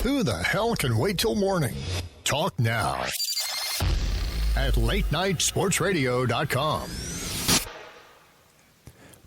Who the hell can wait till morning? Talk now at latenightsportsradio.com.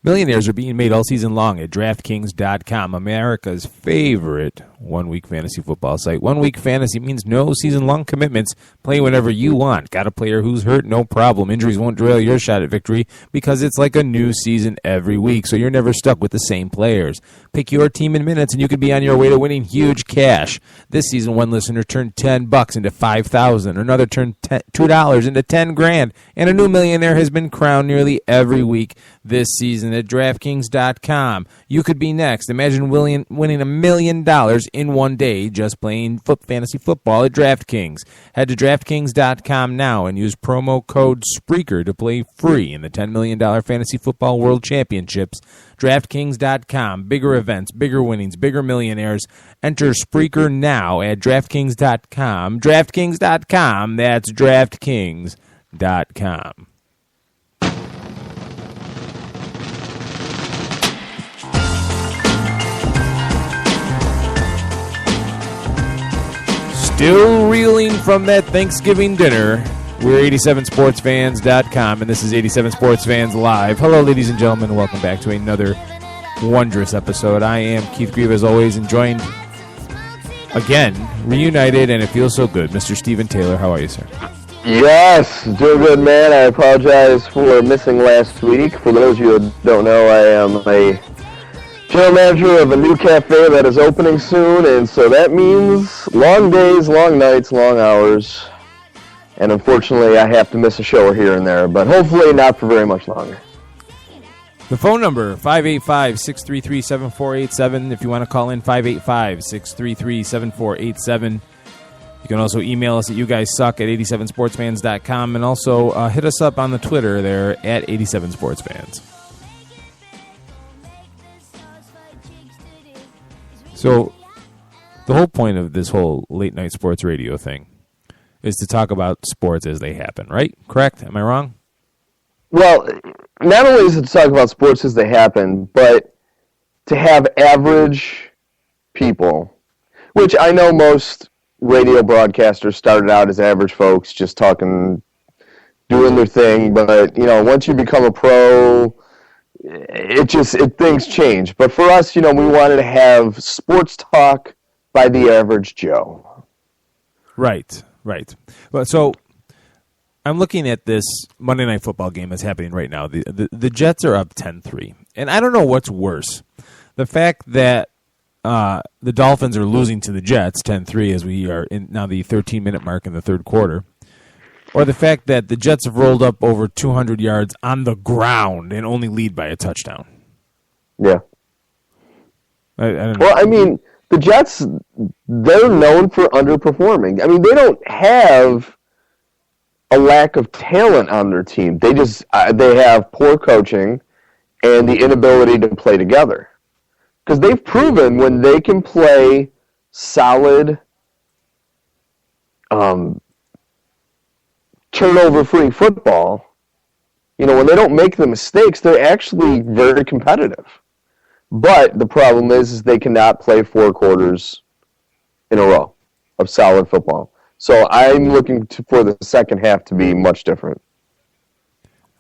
Millionaires are being made all season long at DraftKings.com, America's favorite one-week fantasy football site. One-week fantasy means no season-long commitments. Play whenever you want. Got a player who's hurt? No problem. Injuries won't derail your shot at victory because it's like a new season every week, so you're never stuck with the same players. Pick your team in minutes, and you could be on your way to winning huge cash. This season, one listener turned $10 into $5,000. Another turned $2 into $10,000, and a new millionaire has been crowned nearly every week this season at DraftKings.com. You could be next. Imagine winning $1 million in one day just playing fantasy football at DraftKings. Head to DraftKings.com now and use promo code Spreaker to play free in the $10 million Fantasy Football World Championships. DraftKings.com. Bigger events, bigger winnings, bigger millionaires. Enter Spreaker now at DraftKings.com. DraftKings.com. That's DraftKings.com. Still reeling from that Thanksgiving dinner. We're 87sportsfans.com, and this is 87sportsfans Live. Hello, ladies and gentlemen. Welcome back to another wondrous episode. I am Keith Grieve, as always, and joined again, reunited, and it feels so good. Mr. Stephen Taylor, how are you, sir? Yes, doing good, man. I apologize for missing last week. For those of you who don't know, I am a general manager of a new cafe that is opening soon, and so that means long days, long nights, long hours, and unfortunately I have to miss a show here and there, but hopefully not for very much longer. The phone number, 585-633-7487. If you want to call in, 585-633-7487. You can also email us at youguyssuck at 87sportsfans.com, and also hit us up on the Twitter there at 87sportsfans. So, the whole point of this whole late night sports radio thing is to talk about sports as they happen, right? Correct? Am I wrong? Well, not only is it to talk about sports as they happen, but to have average people, which I know most radio broadcasters started out as average folks, just talking, doing their thing, but, you know, once you become a pro, things change. But for us, you know, we wanted to have sports talk by the average Joe. Right. Well, so I'm looking at this Monday Night Football game that's happening right now. The Jets are up 10-3. And I don't know what's worse. The fact that the Dolphins are losing to the Jets 10-3 as we are in now the 13-minute mark in the third quarter, or the fact that the Jets have rolled up over 200 yards on the ground and only lead by a touchdown. Yeah. I don't know. Well, I mean, the Jets, they're known for underperforming. I mean, they don't have a lack of talent on their team. They just they have poor coaching and the inability to play together. Because they've proven when they can play solid turnover-free football, you know, when they don't make the mistakes, they're actually very competitive. But the problem is they cannot play 4 quarters in a row of solid football. So I'm looking for the second half to be much different.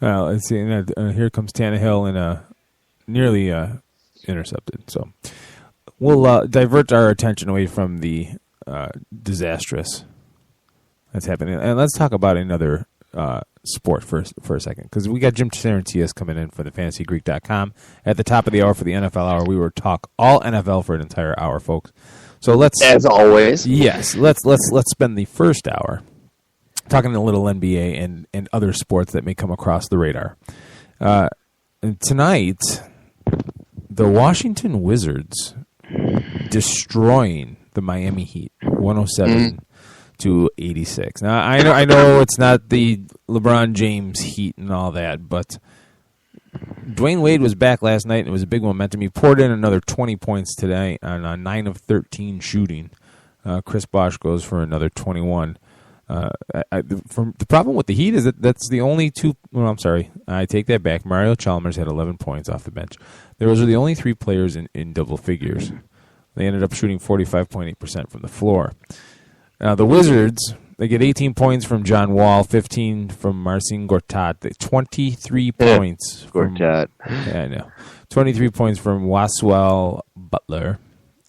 Well, let's see. Here comes Tannehill and nearly intercepted. So we'll divert our attention away from the disastrous that's happening. And let's talk about another sport for a second, because we got Jim Sarentias coming in for the FantasyGreek.com at the top of the hour for the NFL Hour. We will talk all NFL for an entire hour, folks. So let's, as always, yes, let's spend the first hour talking a little NBA and other sports that may come across the radar. And tonight, the Washington Wizards destroying the Miami Heat, 107 to 86. Now I know it's not the LeBron James Heat and all that, but Dwayne Wade was back last night, and it was a big momentum. He poured in another 20 points today on 9 of 13 shooting. Chris Bosh goes for another 21. The problem with the Heat is that that's the only two. Well, I'm sorry, I take that back. Mario Chalmers had 11 points off the bench. Those are the only 3 players in double figures. They ended up shooting 45.8% from the floor. Now, the Wizards, they get 18 points from John Wall, 15 from Marcin Gortat, 23 points from Gortat. Yeah, I know. 23 points from Waswell Butler,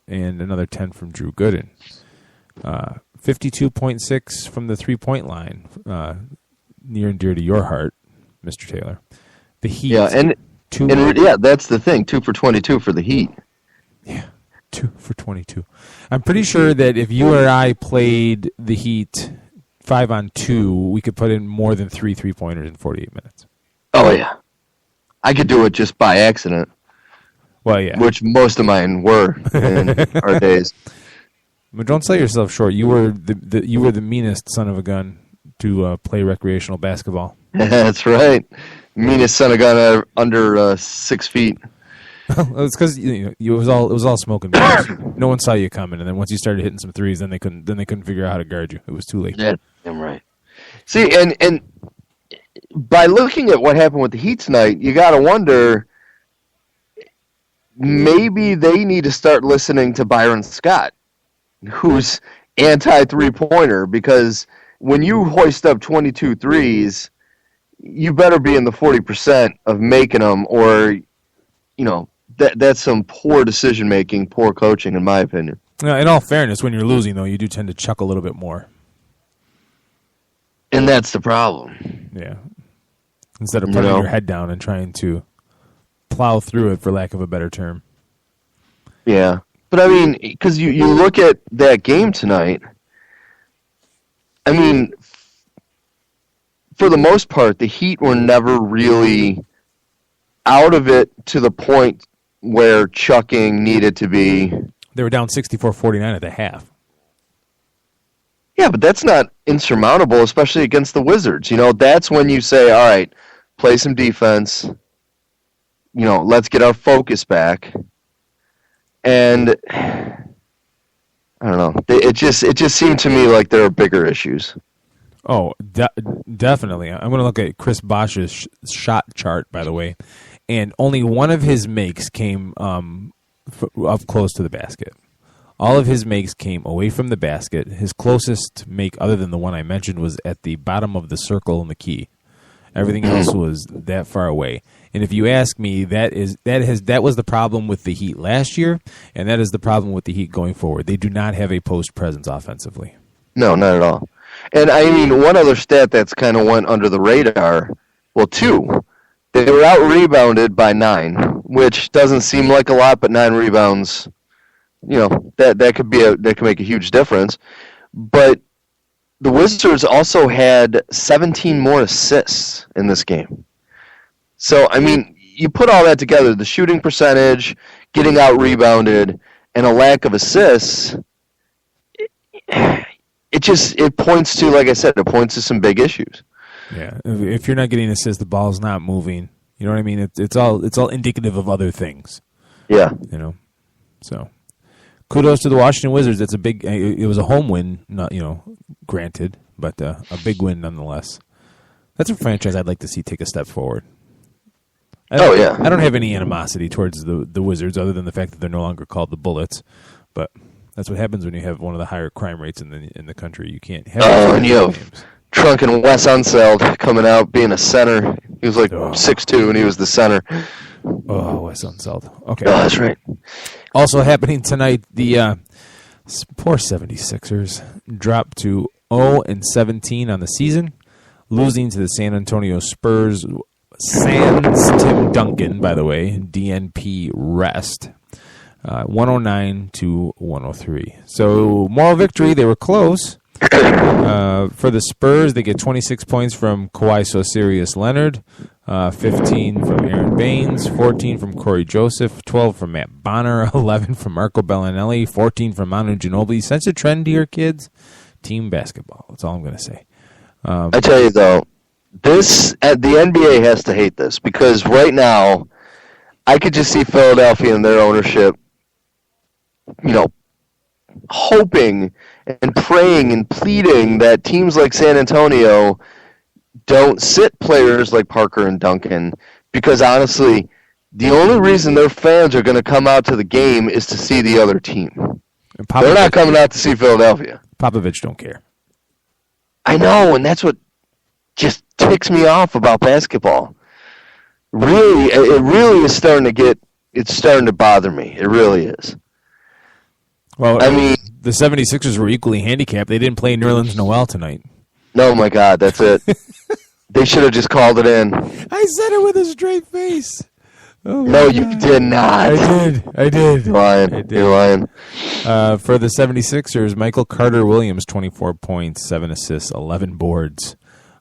and another 10 from Drew Gooden. 52.6 from the three-point line, near and dear to your heart, Mr. Taylor. The Heat. Yeah, and that's the thing. 2 for 22 for the Heat. Yeah, 2 for 22. I'm pretty sure that if you or I played the Heat 5-on-2, we could put in more than 3 3-pointers in 48 minutes. Oh, yeah. I could do it just by accident. Well, yeah. Which most of mine were in our days. But don't sell yourself short. You were the meanest son of a gun to play recreational basketball. That's right. Meanest son of a gun under 6 feet. It's because it was all smoke and mirrors. No one saw you coming, and then once you started hitting some threes, then they couldn't figure out how to guard you. It was too late. Yeah, I'm right. See, and by looking at what happened with the Heat tonight, you got to wonder, maybe they need to start listening to Byron Scott, who's anti-three-pointer, because when you hoist up 22 threes, you better be in the 40% of making them, or, that's some poor decision-making, poor coaching, in my opinion. In all fairness, when you're losing, though, you do tend to chuck a little bit more. And that's the problem. Yeah. Instead of putting your head down and trying to plow through it, for lack of a better term. Yeah. But, I mean, because you look at that game tonight, I mean, for the most part, the Heat were never really out of it to the point where chucking needed to be. They were down 64-49 at the half. Yeah, but that's not insurmountable, especially against the Wizards. That's when you say, all right, play some defense. Let's get our focus back. And I don't know. It just seemed to me like there are bigger issues. Oh, definitely. I'm going to look at Chris Bosch's shot chart, by the way, and only one of his makes came up close to the basket. All of his makes came away from the basket. His closest make, other than the one I mentioned, was at the bottom of the circle in the key. Everything else was that far away. And if you ask me, that was the problem with the Heat last year, and that is the problem with the Heat going forward. They do not have a post presence offensively. No, not at all. And I mean, one other stat that's kind of went under the radar. Well, 2. They were out rebounded by 9, which doesn't seem like a lot, but 9 rebounds, that could make a huge difference. But the Wizards also had 17 more assists in this game. So, I mean, you put all that together, the shooting percentage, getting out rebounded, and a lack of assists, it points to, like I said, it points to some big issues. Yeah, if you're not getting assists, the ball's not moving. You know what I mean? It's all indicative of other things. Yeah. So kudos to the Washington Wizards. It's it was a home win, not granted, but a big win nonetheless. That's a franchise I'd like to see take a step forward. I don't have any animosity towards the Wizards other than the fact that they're no longer called the Bullets, but that's what happens when you have one of the higher crime rates in the country. You can't have and you have drunken Wes Unseld coming out being a center. He was like 6'2", and he was the center. Oh, Wes Unseld. Okay. Oh, that's right. Also happening tonight, the poor 76ers dropped to 0-17 on the season, losing to the San Antonio Spurs. Sans Tim Duncan, by the way, DNP rest. 109-103. So, moral victory, they were close. For the Spurs, they get 26 points from Kawhi Sosirius Leonard, 15 from Aaron Baines, 14 from Corey Joseph, 12 from Matt Bonner, 11 from Marco Bellinelli, 14 from Manu Ginobili. Sense a trend here, kids? Team basketball. That's all I'm going to say. I tell you, though, the NBA has to hate this, because right now, I could just see Philadelphia and their ownership, hoping and praying and pleading that teams like San Antonio don't sit players like Parker and Duncan, because honestly, the only reason their fans are going to come out to the game is to see the other team. They're not coming out to see Philadelphia. Popovich don't care. I know, and that's what just ticks me off about basketball. Really, it really is starting to bother me. It really is. Well, I mean, the 76ers were equally handicapped. They didn't play Nerlens Noel tonight. Oh, my God, that's it. They should have just called it in. I said it with a straight face. Oh no, you did not. I did. You're lying. You're lying. For the 76ers, Michael Carter-Williams, 24 points, 7 assists, 11 boards.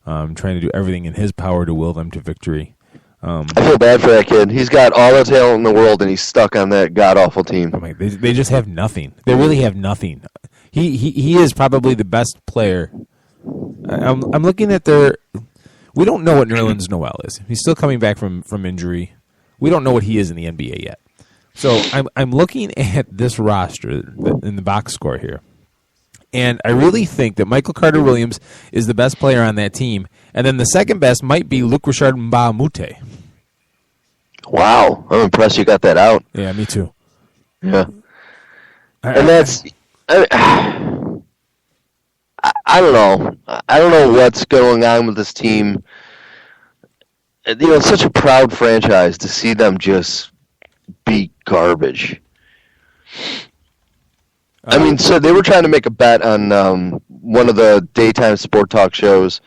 Trying to do everything in his power to will them to victory. I feel bad for that kid. He's got all the talent in the world, and he's stuck on that god-awful team. Oh my, they just have nothing. They really have nothing. He is probably the best player. I'm looking at their... We don't know what Nerlens Noel is. He's still coming back from injury. We don't know what he is in the NBA yet. So I'm looking at this roster in the box score here, and I really think that Michael Carter-Williams is the best player on that team, and then the second best might be Luc Richard Mbah-a-Moute. Wow, I'm impressed you got that out. Yeah, me too. Yeah, and that's I don't know. I don't know what's going on with this team. You know, it's such a proud franchise to see them just be garbage. I mean, so they were trying to make a bet on one of the daytime sport talk shows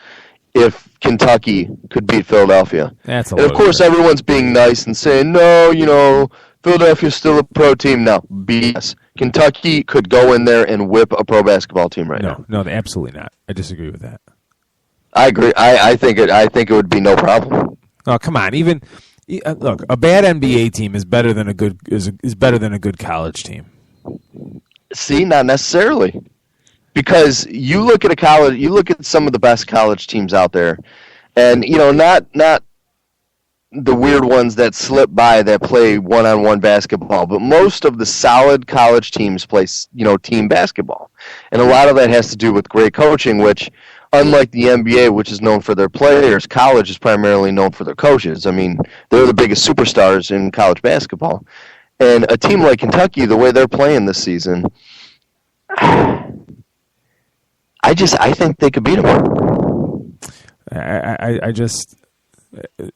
if Kentucky could beat Philadelphia. That's a and of course, everyone's being nice and saying, no, you know, Philadelphia's still a pro team. No, BS. Kentucky could go in there and whip a pro basketball team right now. No, absolutely not. I disagree with that. I agree. I think it would be no problem. Oh, come on! Look, a bad NBA team is better than a good college team. See, not necessarily, because you look at some of the best college teams out there, and you know, not the weird ones that slip by that play one-on-one basketball, but most of the solid college teams play, you know, team basketball, and a lot of that has to do with great coaching, which. Unlike the NBA, which is known for their players, college is primarily known for their coaches. I mean, they're the biggest superstars in college basketball. And a team like Kentucky, the way they're playing this season, I think they could beat them. I just,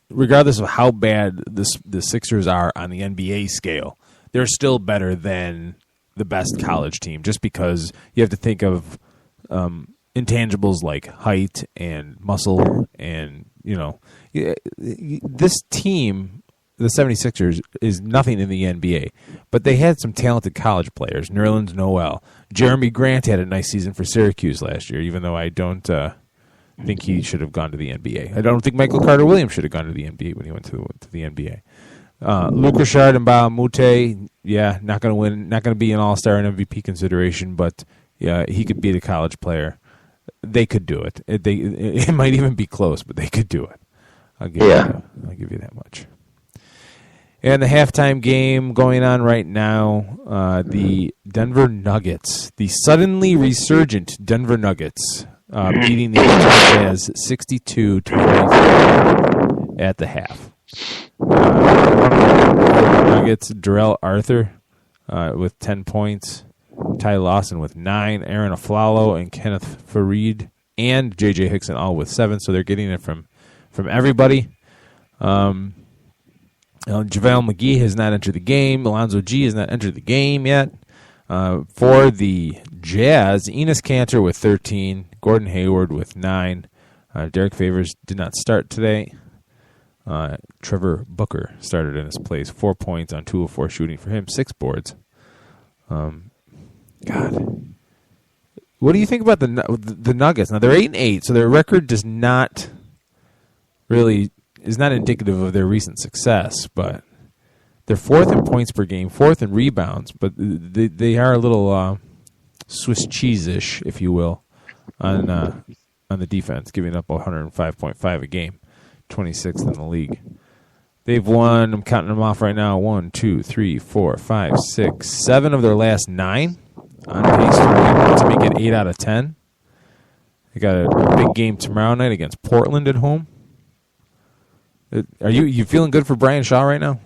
regardless of how bad the Sixers are on the NBA scale, they're still better than the best college team, just because you have to think of intangibles like height and muscle, and you know, this team, the 76ers, is nothing in the NBA, but they had some talented college players. Nerlens Noel, Jeremy Grant had a nice season for Syracuse last year, even though I don't think he should have gone to the NBA. I don't think Michael Carter-Williams should have gone to the NBA when he went to the NBA. Luc Richard Mbah-a-Moute, yeah, not going to win, not going to be an All-Star and MVP consideration, but yeah, he could beat a college player. They could do it. It might even be close, but they could do it. I'll give you that much. And the halftime game going on right now, the Denver Nuggets, the suddenly resurgent Denver Nuggets, beating the Utah Jazz 62-23 at the half. Nuggets, Darrell Arthur with 10 points. Ty Lawson with 9, Aaron Aflalo and Kenneth Farid and J.J. Hickson all with 7, so they're getting it from everybody. JaVale McGee has not entered the game. Alonzo G has not entered the game yet. For the Jazz, Enes Kanter with 13, Gordon Hayward with 9. Derek Favors did not start today. Trevor Booker started in his place, 4 points on 2 of 4 shooting for him, 6 boards. God, what do you think about the Nuggets? Now they're 8-8, so their record is not indicative of their recent success. But they're 4th in points per game, 4th in rebounds. But they are a little Swiss cheese-ish, if you will, on the defense, giving up 105.5 a game, 26th in the league. They've won. I'm counting them off right now. 1, 2, 3, 4, 5, 6, 7 of their last 9. On pace to make it 8 out of 10. They got a big game tomorrow night against Portland at home. Are you feeling good for Brian Shaw right now?